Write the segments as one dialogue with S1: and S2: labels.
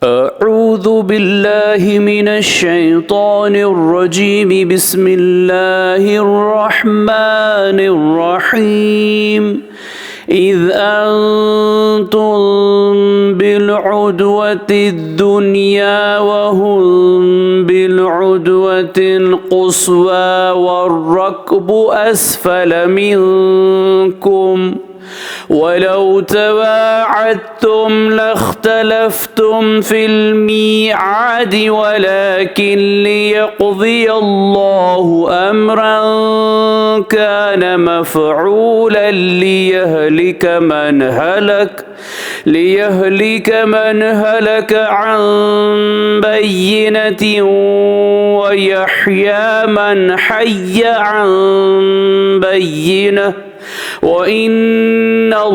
S1: अऊज़ु बिल्लाहि मिनश शैतानिर रजीम बिस्मिल्लाहिर रहमानिर रहीम इज़ अंतुम बिलउद्वतिद दुनिया वहुम बिलउद्वतिल क़ुस्वा वर्रक्बु अस्फल मिनकुम वलौ तवाअदतुम लख्तलफ्तुम फिल मीआद वलाकिन लियक़ज़ियल्लाहु अम्रन कान मफ़ऊलन लियहलिक मन हलक अन बय्यिनतिन वयहया मन हय्य अन बय्यिनह वइन्नल्लाह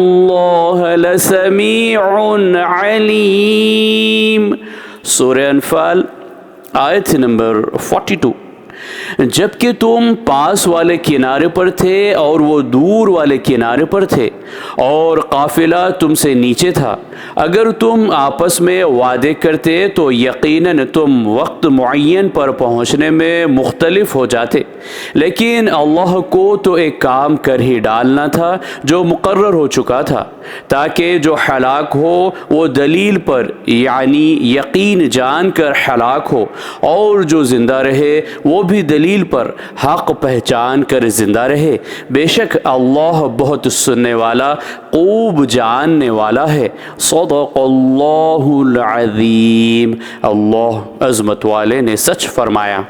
S1: लसमीउन अलीम। सूरह अनफाल आयत नंबर 42। जबकि तुम पास वाले किनारे पर थे और वो दूर वाले किनारे पर थे और काफिला तुमसे नीचे था, अगर तुम आपस में वादे करते तो यकीनन तुम वक्त मुअय्यन पर पहुँचने में मुख्तलिफ हो जाते, लेकिन अल्लाह को तो एक काम कर ही डालना था जो मुकर्रर हो चुका था, ताकि जो हलाक हो वो दलील पर यानी यकीन जान कर हलाक हो और जो ज़िंदा रहे वो भी दलील पर हक़ पहचान कर ज़िंदा रहे। बेशक अल्लाह बहुत सुनने वाला खूब जानने वाला है। सदक़ल्लाहुल अज़ीम। अल्लाह अज़मत वाले ने सच फरमाया।